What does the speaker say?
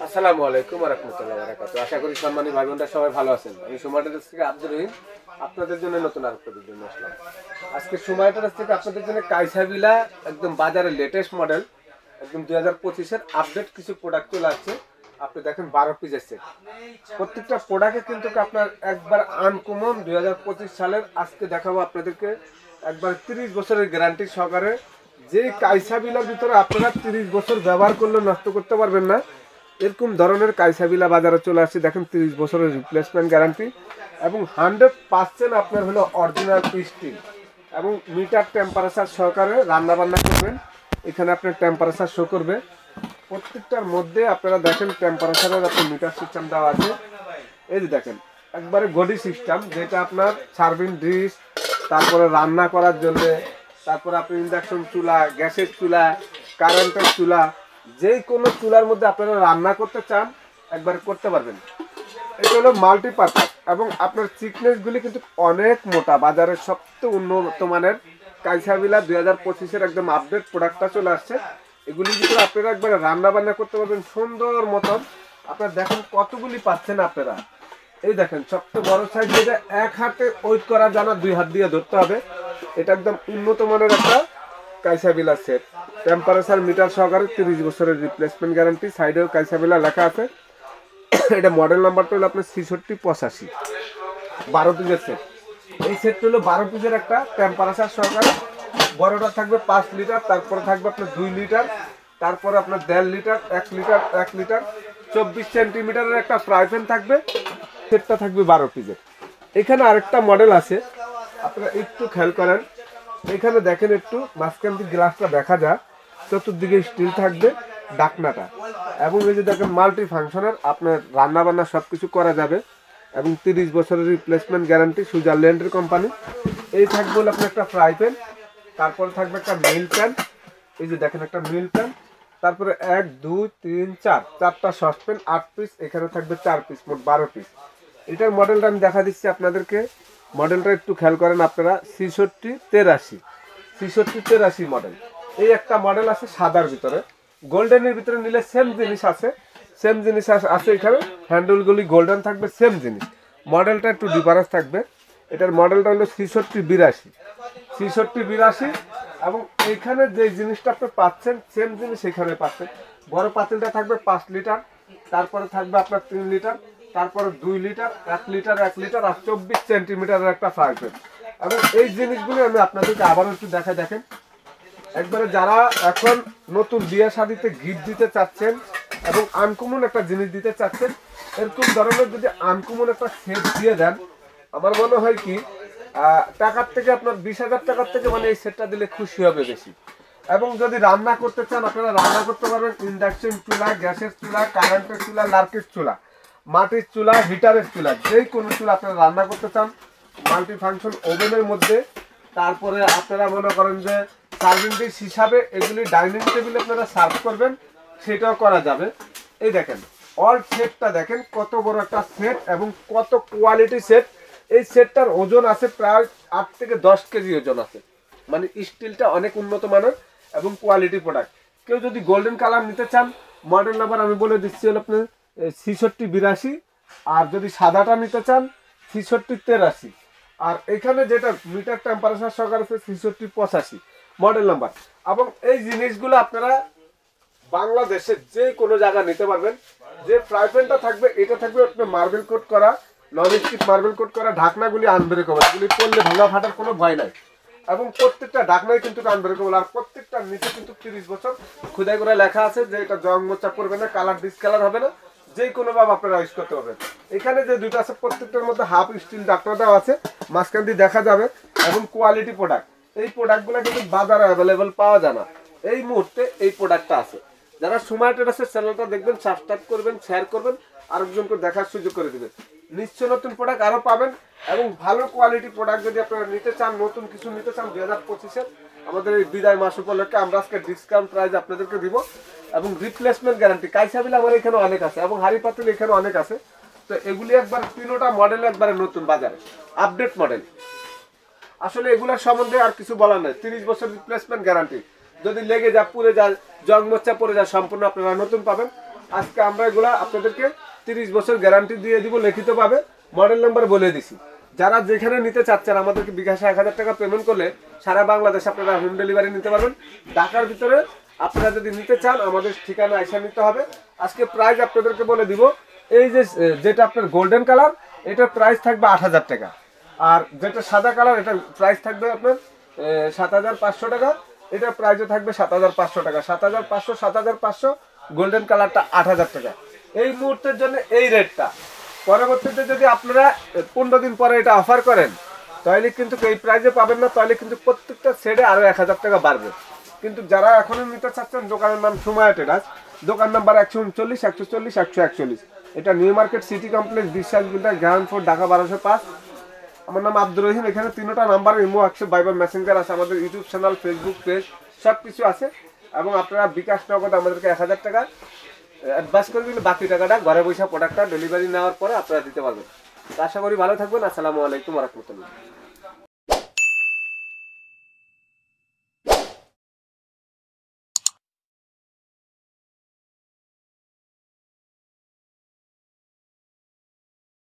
আসসালামু আলাইকুম ওয়া রাহমাতুল্লাহি ওয়া বারাকাতুহু। আশা করি সম্মানিত ভাই বোনরা সবাই ভালো আছেন। আমি সুমাইয়া ট্রেডার্স থেকে আব্দুর রহিম আপনাদের জন্য নতুন আরেকটা ভিডিও নিয়ে আসলাম। আজকে সুমাইয়া ট্রেডার্স থেকে আপনাদের জন্য কাইসাবিলা একদম বাজারের লেটেস্ট মডেল একদম 2025 এর আপডেট কিছু প্রোডাক্ট চলে আসছে। আপনি দেখেন 12 পিসের সেট। প্রত্যেকটা প্রোডাক্টে কিন্তু আপনার একবার আনকমন 2025 সালের আজকে দেখাবো আপনাদেরকে একবার 30 বছরের গ্যারান্টি সহকারে যে কাইসাবিলার ভিতরে আপনারা 30 বছর ব্যবহার করলে নষ্ট করতে পারবেন না এরকম ধরনের কাইসাবিলা বাজারে চলে আসছে। দেখেন 30 বছরের রিপ্লেসমেন্ট গ্যারান্টি এবং 100% আপনার হলো অরিজিনাল স্টিল এবং মিটার টেম্পারেচার সহকারে রান্না বান্না করবেন। এখানে আপনার টেম্পারেচার শো করবে প্রত্যেকটার মধ্যে। আপনারা দেখেন টেম্পারেচারের আপনার মিটার সিস্টেম দেওয়া আছে। এই যে দেখেন একবারে গডি সিস্টেম, যেটা আপনার সার্ভিং ডিশ, তারপরে রান্না করার জন্য, তারপরে আপনি ইন্ডাকশন চুলা, গ্যাসের চুলা, কারেন্টের চুলা, যে কোনো চুলার মধ্যে আপনারা রান্না করতে চান একবার করতে পারবেন। এটা হলো মাল্টিপারপাস এবং আপনার থিকনেসগুলি কিন্তু অনেক মোটা। বাজারের সবচেয়ে উন্নত মানের কাইসাবিলা 2025-এর একদম আপডেট প্রোডাক্টটা চলে আসছে। এগুলির ভিতরে আপনারা একবার রান্না বান্না করতে পারবেন সুন্দর মতন। আপনারা দেখেন কতগুলি পাচ্ছেন আপনারা। এই দেখেন সবচেয়ে বড় সাইজ, যেটা এক হাতে ওয়েট করা জানা, 2 হাত দিয়ে ধরতে হবে। এটা একদম উন্নত মানের একটা কাইসাবিলা সেট, টেম্পারেচার মিটার সহকারে 30 বছরের রিপ্লেসমেন্ট গ্যারান্টি। সাইডেও কাইসাবিলা লেখা আছে। এটা মডেল নাম্বারটা হলো আপনার 6685, 12 পিসের সেট। এই সেটটা হলো 12 পিসের একটা টেম্পারেচার সহকারে। বড়টা থাকবে 5 লিটার, তারপরে থাকবে আপনার 2 লিটার, তারপরে আপনার 1.5 লিটার, 1 লিটার, 1 লিটার, 24 সেন্টিমিটারের একটা ফ্রাই প্যান থাকবে। সেটটা থাকবে 12 পিসের। এখানে আরেকটা মডেল আছে, আপনারা একটু খেয়াল করেন। এখানে দেখেন একটু মাঝখান দিয়ে গ্লাসটা দেখা যায়, চতুর্দিকে স্টিল থাকবে ডাকনাটা এবং এই যে দেখেন মাল্টি ফাংশনের আপনার রান্না বান্না সব কিছু করা যাবে এবং 30 বছরের রিপ্লেসমেন্ট গ্যারান্টি, সুইজারল্যান্ডের কোম্পানি। এই থাকবে হলো আপনার একটা ফ্রাই প্যান, তারপরে থাকবে একটা মিল প্যান। এই যে দেখেন একটা মিল প্যান, তারপরে 1 2 3 4 চারটা সসপ্যান, 8 পিস। এখানে থাকবে 4 পিস, মোট 12 পিস। এটার মডেলটা আমি দেখা দিচ্ছি আপনাদেরকে। মডেলটা একটু খেয়াল করেন আপনারা, 6683 মডেল। এই একটা মডেল আছে সাদার ভিতরে, গোল্ডেনের ভিতরে নিলে সেম জিনিস আছে, সেম জিনিস আছে। এখানে হ্যান্ডেলগুলি গোল্ডেন থাকবে, সেম জিনিস। মডেলটা একটু ডিফারেন্স থাকবে। এটার মডেলটা হলো 6682 এবং এইখানে যে জিনিসটা আপনি পাচ্ছেন সেম জিনিস এখানে পাচ্ছেন। বড় পাতিলটা থাকবে 5 লিটার, তারপরে থাকবে আপনার 3 লিটার, তারপরে 2 লিটার, 1 লিটার, 1 লিটার আর 24 সেন্টিমিটারের একটা ফ্রাই প্যান। এবং এই জিনিসগুলো আমি আপনাদেরকে আবারও একটু দেখেন। একবারে যারা এখন নতুন বিয়ে শাদিতে গিফট দিতে চাচ্ছেন এবং আনকমন একটা জিনিস দিতে চাচ্ছেন, এরকম ধরনের যদি আনকমন একটা সেট দিয়ে দেন, আমার মনে হয় কি টাকার থেকে আপনার 20,000 টাকার থেকে মানে এই সেটটা দিলে খুশি হবে বেশি। এবং যদি রান্না করতে চান আপনারা রান্না করতে পারবেন, ইন্ডাকশন চুলা, গ্যাসের চুলা, কারেন্টের চুলা, লার্কির চুলা, মাটির চুলা, হিটারের চুলা, যে কোনো চুলা আপনারা রান্না করতে চান মাল্টি ফাংশন ওভেনের মধ্যে। তারপরে আপনারা মনে করেন যে সার্ভিং ডিশ হিসাবে এগুলি ডাইনিং টেবিলে আপনারা সার্ভ করবেন, সেটাও করা যাবে। এই দেখেন অল সেটটা দেখেন কত বড় একটা সেট এবং কত কোয়ালিটি সেট। এই সেটটার ওজন আছে প্রায় 8 থেকে 10 কেজি ওজন আছে। মানে স্টিলটা অনেক উন্নত মানের এবং কোয়ালিটি প্রোডাক্ট। কেউ যদি গোল্ডেন কালার নিতে চান, মডেল নাম্বার আমি বলে দিচ্ছি হলো আপনার 6682, আর যদি সাদাটা নিতে চান 6683, আর এখানে যেটা মিটার টেম্পারেচার সহকারে 6685 মডেল নাম্বার। এবং এই জিনিসগুলো আপনারা বাংলাদেশের যে কোনো জায়গা নিতে পারবেন। যে ফ্রাই প্যানটা থাকবে এটা থাকবে আপনার মার্বেল কোট করা, নন স্টিক মার্বেল কোট করা, ঢাকনাগুলি আনব্রেকেবল, এগুলি পড়লে ভাঙা ফাটার কোনো ভয় নাই এবং প্রত্যেকটা ঢাকনাই কিন্তু আনব্রেকেবল। আর প্রত্যেকটার নিচে কিন্তু 30 বছর খোদাই করে লেখা আছে যে এটা জং মোচা পড়বে না, কালার ডিসকালার হবে না, যে কোনো ভাবে আপনারা ইউজ করতে পারবেন। এখানে যে দুটো আছে প্রত্যেকটার মধ্যে হাফ স্টিল ঢাকনা দেওয়া আছে, মাঝখান দিয়ে দেখা যাবে এবং কোয়ালিটি প্রোডাক্ট। এই প্রোডাক্টগুলো কিন্তু বাজারে অ্যাভেলেবেল পাওয়া যায় না, এই মুহূর্তে এই প্রোডাক্টটা আছে। যারা সুমাইয়া ট্রেডার্সের চ্যানেলটা দেখবেন, সাবস্ক্রাইব করবেন, শেয়ার করবেন, আরেকজনকে দেখার সুযোগ করে দেবেন। নিশ্চয় নতুন প্রোডাক্ট আরও পাবেন এবং ভালো কোয়ালিটি প্রোডাক্ট যদি আপনারা নিতে চান, নতুন কিছু নিতে চান 2025-এর আমাদের এই বিদায় মাস উপলক্ষে আমরা আজকে ডিসকাউন্ট প্রাইস আপনাদেরকে দিব এবং রিপ্লেসমেন্ট গ্যারান্টি। কাইসাবিল আমার এখানে অনেক আছে এবং হাড়ি পাতিল এখানে অনেক আছে। তো এগুলি একবার 3টা মডেল একবারে নতুন বাজারে আপডেট মডেল। আসলে এগুলোর সম্বন্ধে আর কিছু বলার নাই। 30 বছর রিপ্লেসমেন্ট গ্যারান্টি, যদি লেগে যায়, পুড়ে যায়, জং মোচা পড়ে যায়, সম্পূর্ণ আপনারা নতুন পাবেন। আজকে আমরা এগুলা আপনাদেরকে 30 বছর গ্যারান্টি দিয়ে দিব লিখিতভাবে, মডেল নাম্বার বলে দিছি। যারা যেখানে নিতে চাচ্ছেন আমাদেরকে বিকাশে 1000 টাকা পেমেন্ট করলে সারা বাংলাদেশ আপনারা হোম ডেলিভারি নিতে পারবেন। ঢাকার ভিতরে আপনারা যদি নিতে চান আমাদের ঠিকানা এসে নিতে হবে। আজকে প্রাইস আপনাদেরকে বলে দিব। এই যে যেটা আপনার গোল্ডেন কালার, এটার প্রাইস থাকবে 8000 টাকা। আর যেটা সাদা কালার, এটার প্রাইস থাকবে আপনার 7500 টাকা। এটার প্রাইসও থাকবে 7500 টাকা। 7500, 7500, গোল্ডেন কালারটা 8000 টাকা। এই মুহূর্তের জন্য এই রেটটা। পরবর্তীতে যদি আপনারা 15 দিন পরে এটা অফার করেন তাহলে কিন্তু এই প্রাইসে পাবেন না, তাহলে কিন্তু প্রত্যেকটা সেটে আরো 1000 টাকা বাড়বে। কিন্তু যারা এখনো নিতে চাচ্ছেন, দোকানের নাম সুমাইয়া ট্রেডার্স, দোকান নাম্বার 139, 140, 141। এটা নিউ মার্কেট সিটি কমপ্লেক্স, বিশ্বাস বিল্ডার, গ্রাউন্ড ফ্লোর, ঢাকা 1205। আমার নাম আব্দুর রহিম। এখানে 3টা নাম্বার, ইমো, হোয়াটসঅ্যাপ, ভাইবার, মেসেঞ্জার আছে। আমাদের ইউটিউব চ্যানেল, ফেসবুক পেজ সব কিছু আছে। এবং আপনারা বিকাশ নগদ আমাদেরকে 1000 টাকা অ্যাডভান্স করে দিলে বাকি টাকাটা ঘরে বসে প্রোডাক্টটা ডেলিভারি নেওয়ার পরে আপনারা দিতে পারবেন। আশা করি ভালো থাকবেন। আসসালামু আলাইকুম ওয়া রাহমাতুল্লাহ।